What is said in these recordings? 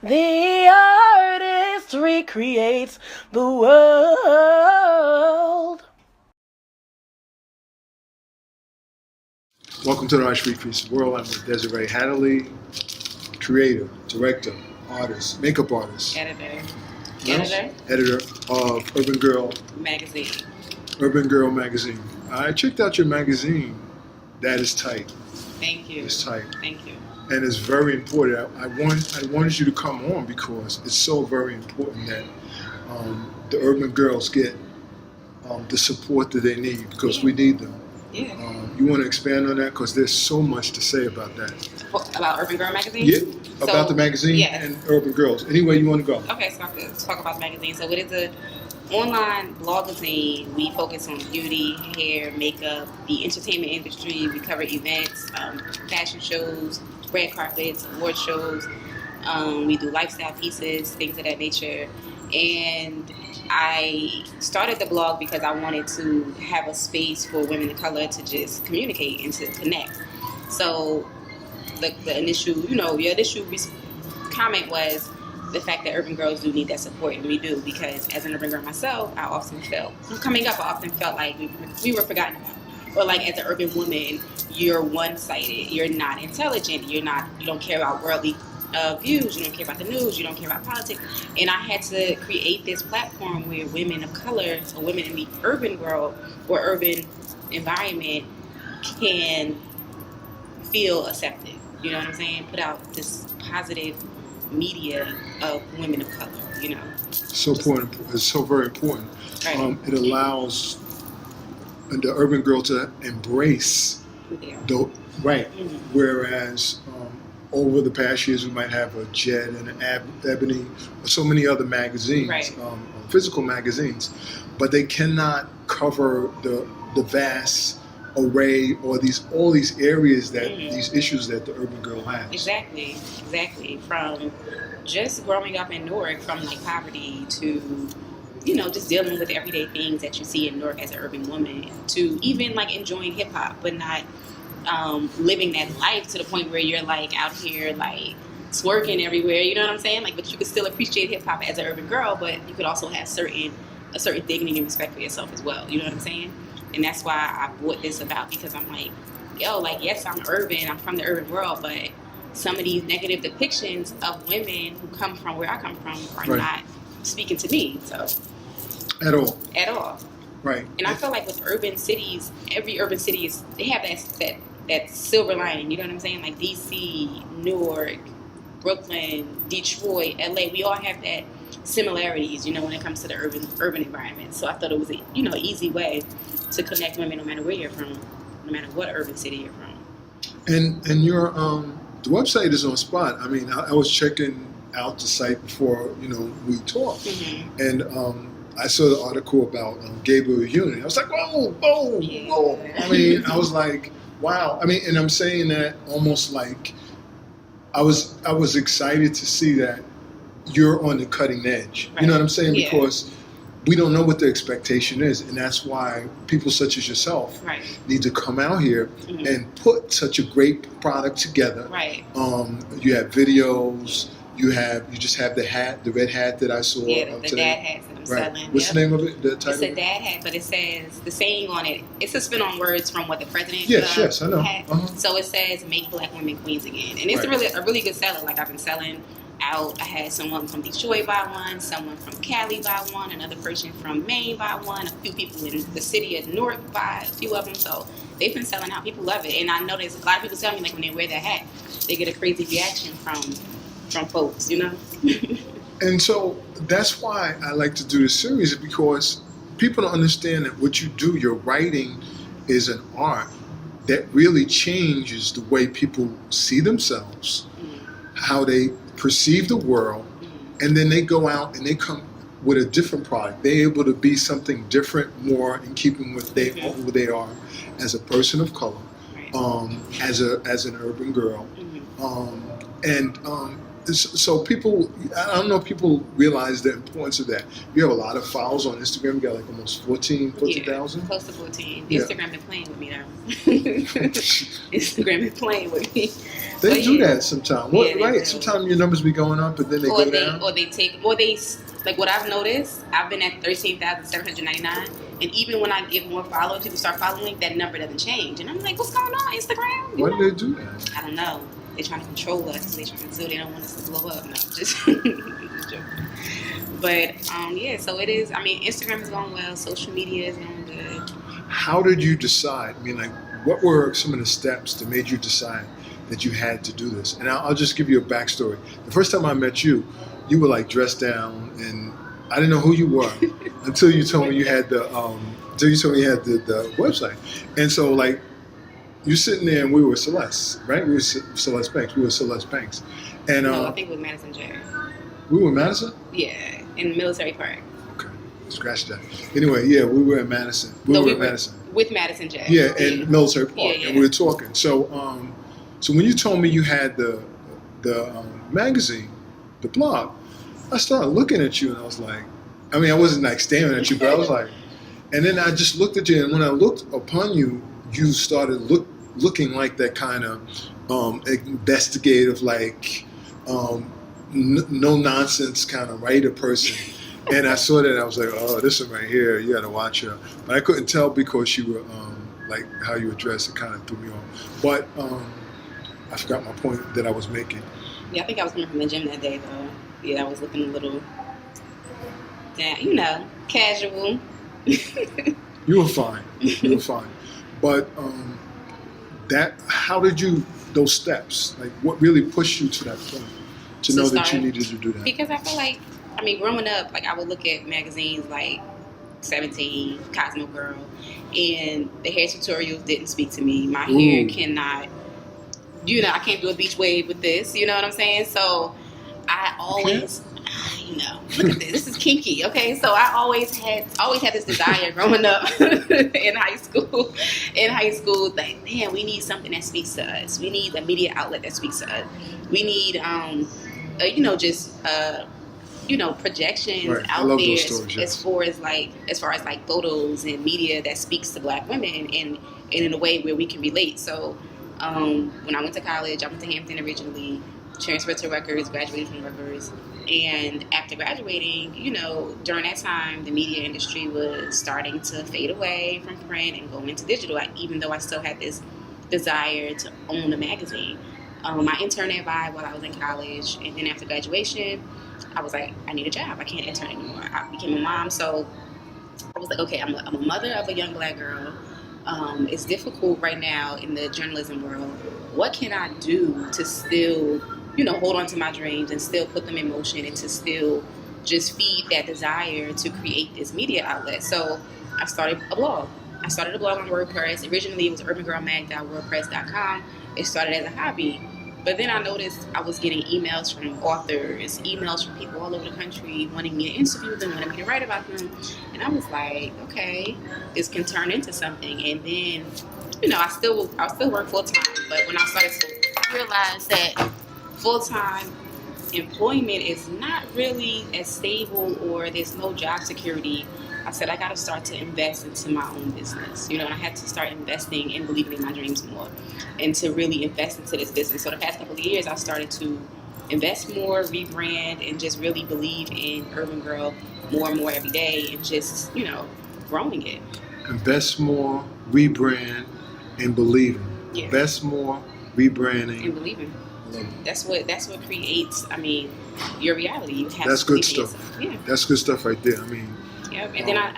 The artist recreates the world. Welcome to the Artist Recreates the World. I'm with Desiree Hadley, creator, director, artist, makeup artist, editor of Urban Girl Magazine. I checked out your magazine. That is tight. Thank you. It's tight. Thank you. And it's very important. I wanted you to come on because it's so very important that the urban girls get the support that they need because we need them. Yeah. You want to expand on that because there's so much to say about that. About Urban Girl Magazine? Yeah, about the magazine and urban girls. Any way you want to go. Okay, so let's talk about the magazine. So it is an online blogazine. We focus on beauty, hair, makeup, the entertainment industry. We cover events, fashion shows, red carpets, award shows. We do lifestyle pieces, things of that nature. And I started the blog because I wanted to have a space for women of color to just communicate and to connect. So the initial, your initial comment was the fact that urban girls do need that support, and we do, because as an urban girl myself, I often felt like we were forgotten about. Or like as an urban woman, you're one-sided, you're not intelligent, you don't care about worldly views, you don't care about the news, you don't care about politics. And I had to create this platform where women of color, so women in the urban world or urban environment, can feel accepted. You know what I'm saying? Put out this positive media of women of color, So important. It's so very important. Right. It allows the urban girl to embrace the right. Mm-hmm. Whereas over the past years, we might have a Jet and an Ebony, or so many other magazines, right. Physical magazines, but they cannot cover the vast array or all these areas that these issues that the urban girl has. Exactly. From just growing up in Newark, from like poverty to just dealing with everyday things that you see in Newark as an urban woman, to even like enjoying hip hop, but not living that life to the point where you're like out here like twerking everywhere. You know what I'm saying? Like, but you could still appreciate hip hop as an urban girl, but you could also have a certain dignity and respect for yourself as well. You know what I'm saying? And that's why I brought this about, because I'm like, yes, I'm urban, I'm from the urban world, but some of these negative depictions of women who come from where I come from are not speaking to me. So at all. Right. And I feel like with urban cities, every urban city they have that silver lining. You know what I'm saying? Like DC, Newark, Brooklyn, Detroit, LA, we all have that similarities, when it comes to the urban environment. So I thought it was an easy way to connect women no matter where you're from, no matter what urban city you're from. And your the website is on spot. I mean, I was checking out the site before we talked, mm-hmm. and I saw the article about Gabriel Union. I was like, whoa. I mean, I was like, wow. I mean, and I'm saying that almost like I was excited to see that you're on the cutting edge. Right. You know what I'm saying? Yeah. Because we don't know what the expectation is, and that's why people such as yourself need to come out here and put such a great product together. Right. You have videos. You just have the hat, the red hat that I saw. Yeah, the today. dad hats that I'm selling. What's the name of it? The title? It's a dad hat, but it says the saying on it. It's a spin on words from what the president. Yes, I know. So it says, "Make Black women queens again," and it's a really good seller. Like, I've been selling out. I had someone from Detroit buy one, someone from Cali buy one, another person from Maine buy one, a few people in the city of Newark buy a few of them. So they've been selling out. People love it, and I know there's a lot of people tell me, like, when they wear that hat, they get a crazy reaction from folks, And so that's why I like to do this series, because people don't understand that what you do, your writing, is an art that really changes the way people see themselves, how they perceive the world, and then they go out and they come with a different product. They're able to be something different, more in keeping with who they are as a person of color, as an urban girl, and So people, I don't know if people realize the importance of that. You have a lot of followers on Instagram. You got like almost 14,000. Close to 14. Yeah. Instagram been playing with me though. Instagram been playing with me. They do that sometimes. What, Yeah, right? Sometimes your numbers be going up, but then they go down. Or they like what I've noticed. I've been at 13,799, and even when I get more followers, people start following. That number doesn't change, and I'm like, what's going on, Instagram? Why do they do that? I don't know. They're trying to control us. They don't want us to blow up. No, just joking. But yeah, so it is. I mean, Instagram is going well. Social media is going good. How did you decide? I mean, like, what were some of the steps that made you decide that you had to do this? And I'll just give you a backstory. The first time I met you, you were like dressed down, and I didn't know who you were until you told me you had the the website. And so like, you're sitting there, and we were Celeste, right? We were Celeste Banks. We were Celeste Banks, and No, I think it was Madison J. we were Madison. Yeah, in Military Park. Okay, scratch that. Anyway, yeah, we were at Madison. We were at Madison. With Madison J. Yeah, in Military Park, Yeah. and we were talking. So, so when you told me you had the magazine, the blog, I started looking at you, and I was like, I mean, I wasn't like staring at you, but I was like, and then I just looked at you, and when I looked upon you, you started looking like that kind of investigative, like no nonsense kind of writer person. And I saw that, I was like, oh, this one right here, you got to watch her. But I couldn't tell because you were like how you were dressed. It kind of threw me off. But I forgot my point that I was making. Yeah, I think I was coming from the gym that day though. Yeah, I was looking a little, casual. You were fine. You were fine. But how did you, those steps, like what really pushed you to that point to know that you needed to do that? Because I feel like, I mean, growing up, like I would look at magazines like 17, Cosmo Girl, and the hair tutorials didn't speak to me. My hair cannot, I can't do a beach wave with this, you know what I'm saying? So I always, look at this. This is kinky, okay? So I always had this desire growing up in high school. Like, man, we need something that speaks to us. We need a media outlet that speaks to us. We need, projections right. out there stories, as far as like photos and media that speaks to Black women and in a way where we can relate. So when I went to college, I went to Hampton originally, transferred to Rutgers, graduated from Rutgers. And after graduating, during that time, the media industry was starting to fade away from print and go into digital, even though I still had this desire to own a magazine. I interned at Vibe while I was in college, and then after graduation, I was like, I need a job. I can't intern anymore. I became a mom, so I was like, okay, I'm a mother of a young Black girl. It's difficult right now in the journalism world. What can I do to still hold on to my dreams and still put them in motion and to still just feed that desire to create this media outlet? So I started a blog. I started a blog on WordPress. Originally, it was urbangirlmag.wordpress.com. It started as a hobby. But then I noticed I was getting emails from authors, emails from people all over the country wanting me to interview them, wanting me to write about them. And I was like, okay, this can turn into something. And then, I still work full-time. But when I started to realize that full-time employment is not really as stable, or there's no job security, I said I got to start to invest into my own business. And I had to start investing and believing in my dreams more and to really invest into this business. So the past couple of years, I started to invest more, rebrand, and just really believe in Urban Girl more and more every day, and just, growing it. Invest more, rebrand, and believing. Yeah. Invest more, rebranding, and believing. That's what creates, your reality. You have that's to good believe in stuff. yourself. Yeah. That's good stuff right there. Yeah, and then I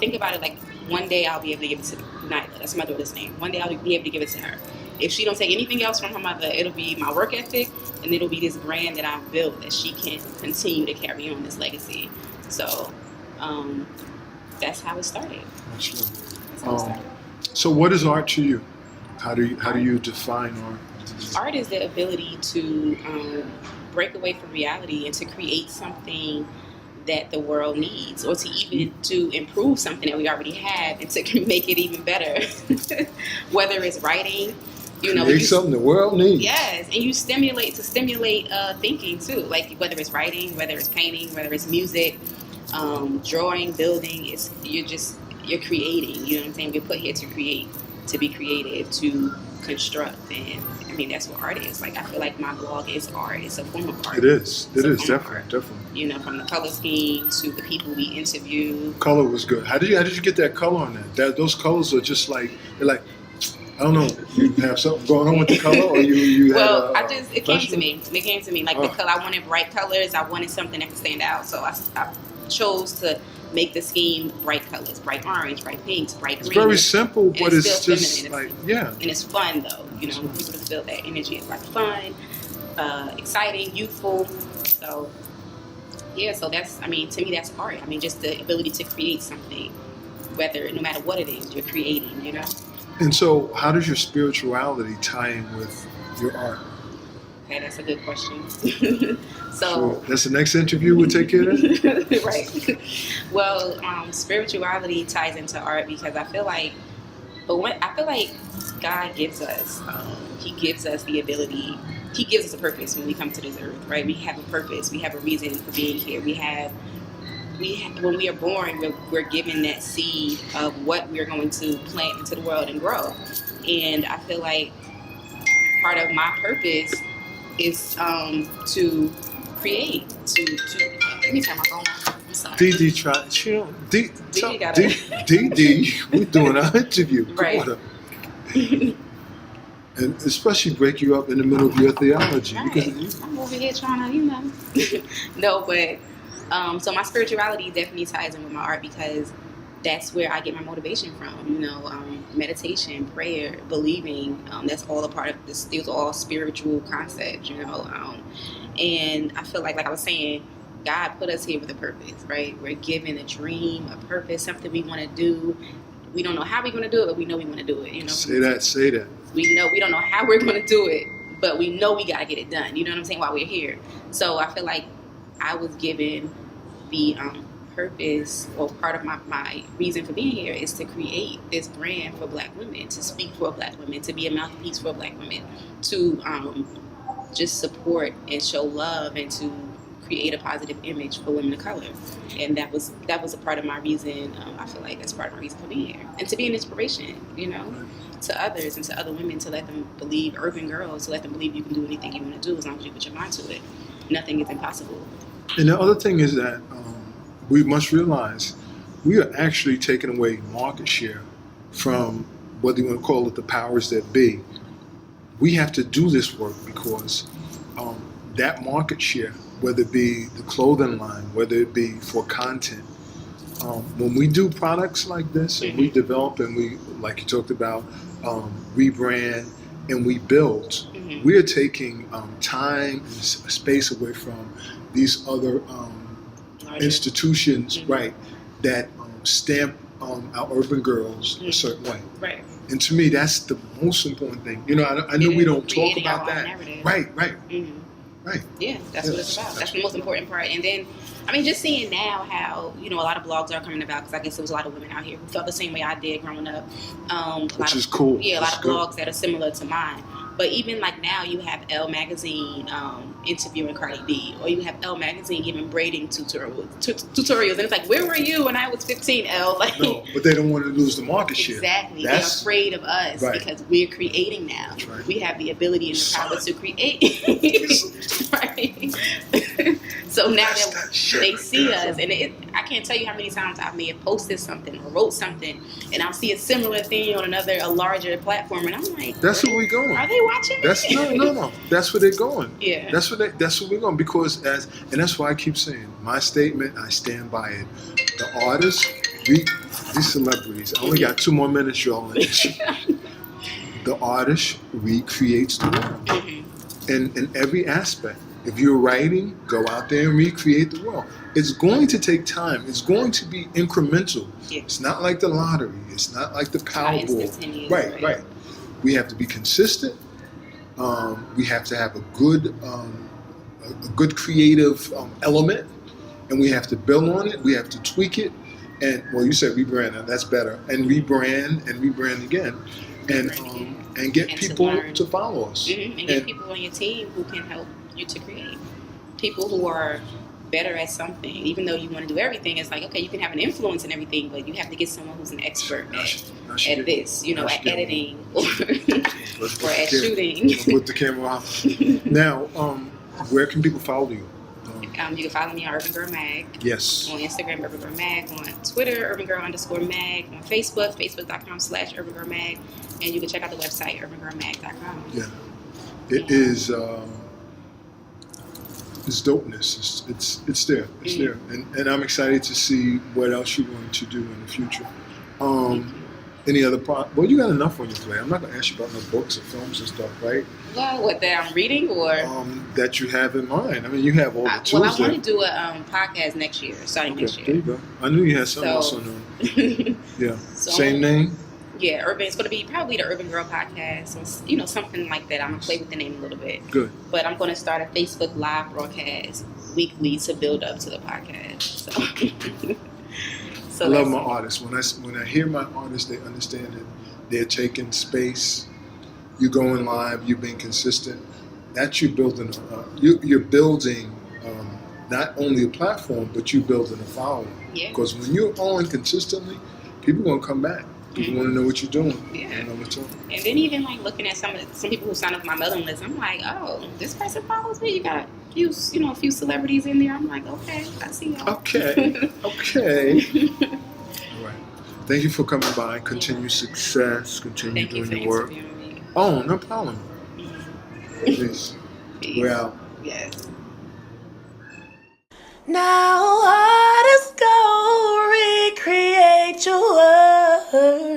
think about it like one day I'll be able to give it to Nyla. That's my daughter's name. One day I'll be able to give it to her. If she don't take anything else from her mother, it'll be my work ethic, and it'll be this brand that I've built that she can continue to carry on this legacy. So that's how it started. So what is art to you? How do you define art? Art is the ability to break away from reality and to create something that the world needs, or to improve something that we already have and to make it even better. Whether it's writing, You know, create something the world needs. Yes, and you stimulate thinking too. Like whether it's writing, whether it's painting, whether it's music, drawing, building. You're creating. You know what I'm saying? We're put here to create, to be creative, to construct, and I mean that's what art is. Like I feel like my blog is art. It's a form of art. It is. It is definitely. You know, from the color scheme to the people we interview. Color was good. How did you get that color on that? Those colors are just like they're like. I don't know. You have something going on with the color, or you well, had it came to me. It came to me like the color. I wanted bright colors. I wanted something that could stand out. So I chose to make the scheme bright colors, bright orange, bright pinks, bright green. It's very simple, but it's just feminine. and it's fun though. You know, people to feel that energy. It's like fun, exciting, youthful. So yeah, so to me that's art. I mean, just the ability to create something, no matter what it is, you're creating. You know. And so, how does your spirituality tie in with your art? Okay, that's a good question. So that's the next interview we'll take care of. Right. Well, spirituality ties into art because I feel like God gives us, He gives us the ability. He gives us a purpose when we come to this earth, right? We have a purpose. We have a reason for being here. When we are born, we're given that seed of what we're going to plant into the world and grow. And I feel like part of my purpose is to create. Let me turn my phone on. I'm sorry. Dee tried. Dee, we're doing our interview. Right. And especially break you up in the middle of your theology. Right. Because I'm over here trying to, No, but so my spirituality definitely ties in with my art because that's where I get my motivation from. Meditation, prayer, believing. That's all a part of this. These are all spiritual concepts. And I feel like I was saying, God put us here with a purpose, right? We're given a dream, a purpose, something we want to do. We don't know how we're going to do it, but we know we want to do it. Say that. We don't know how we're going to do it, but we know we got to get it done. You know what I'm saying? While we're here. So I feel like I was given the purpose, or part of my reason for being here is to create this brand for Black women, to speak for Black women, to be a mouthpiece for Black women, to just support and show love and to create a positive image for women of color. And that was a part of my reason. I feel like that's part of my reason for being here, and to be an inspiration, to others and to other women, to let them believe, urban girls, to let them believe you can do anything you want to do as long as you put your mind to it. Nothing is impossible. And the other thing is that we must realize we are actually taking away market share from, whether you want to call it the powers that be. We have to do this work because that market share, whether it be the clothing line, whether it be for content, when we do products like this and we develop and we, like you talked about, rebrand and we build, we are taking time and space away from these other institutions, right, that stamp our urban girls a certain way. Right. And to me, that's the most important thing. I know we don't talk about that. Right. Mm-hmm. Right. Yeah, that's what it's about. That's the most important part. And then, just seeing now how, a lot of blogs are coming about, because I guess there was a lot of women out here who felt the same way I did growing up. Which is cool. Yeah, a lot of blogs that are similar to mine. But even like now, you have Elle Magazine interviewing Cardi B, or you have Elle Magazine giving braiding tutorials, and it's like, where were you when I was 15, Elle? No, but they don't want to lose the market share. Exactly, they're afraid of us because we're creating now. Right. We have the ability and the power to create. Right. So now that they see us, and I can't tell you how many times I may have posted something or wrote something, and I'll see a similar thing on a larger platform, and I'm like, that's where we're going. Are they watching? No. That's where they're going. Yeah. That's where we're going, because and that's why I keep saying my statement. I stand by it. The artists, these celebrities. I only got 2 more minutes, y'all. The artist recreates the world, in every aspect. If you're writing, go out there and recreate the world. It's going to take time. It's going to be incremental. Yeah. It's not like the lottery. It's not like the Powerball. Right. We have to be consistent. We have to have a good creative element, and we have to build on it. We have to tweak it. And you said rebrand. That's better. And rebrand again. and get And people learn. to follow us. And get people on your team who can help you to create. People who are better at something, even though you want to do everything. It's like, okay, you can have an influence in everything, but you have to get someone who's an expert at this, at editing or at shooting. Put the camera off. Now, where can people follow you? You can follow me on Urban Girl Mag. Yes. On Instagram, Urban Girl Mag. On Twitter, UrbanGirl_Mag. On Facebook, Facebook.com/UrbanGirlMag. And you can check out the website, UrbanGirlMag.com. Yeah. It is. It's dopeness. It's there. It's there, and I'm excited to see what else you're going to do in the future. Any other well, you got enough on your plate. I'm not going to ask you about no books or films and stuff, right? Well, what that I'm reading or that you have in mind. I mean, you have all the tools. Well, I want to do a podcast next year, starting next year. There you go. I knew you had something else on there. Yeah. So same name. Yeah, Urban. It's going to be probably the Urban Girl Podcast, or, something like that. I'm going to play with the name a little bit. Good. But I'm going to start a Facebook Live broadcast weekly to build up to the podcast. So I love my artists. When I hear my artists, they understand that they're taking space. You're going live. You're being consistent. That's you building. You're building not only a platform, but you're building a following. Yeah. Because when you're on consistently, people are going to come back. People want to know what you're doing. Yeah. And then even looking at some people who signed up for my mailing list, I'm like, oh, this person follows me. You got a few celebrities in there. I'm like, okay, I see y'all. Okay. All right. Thank you for coming by. Continue success. Continue doing your work. Me. Oh, no problem. Peace. We're out. Yes. Now artists go recreate your work.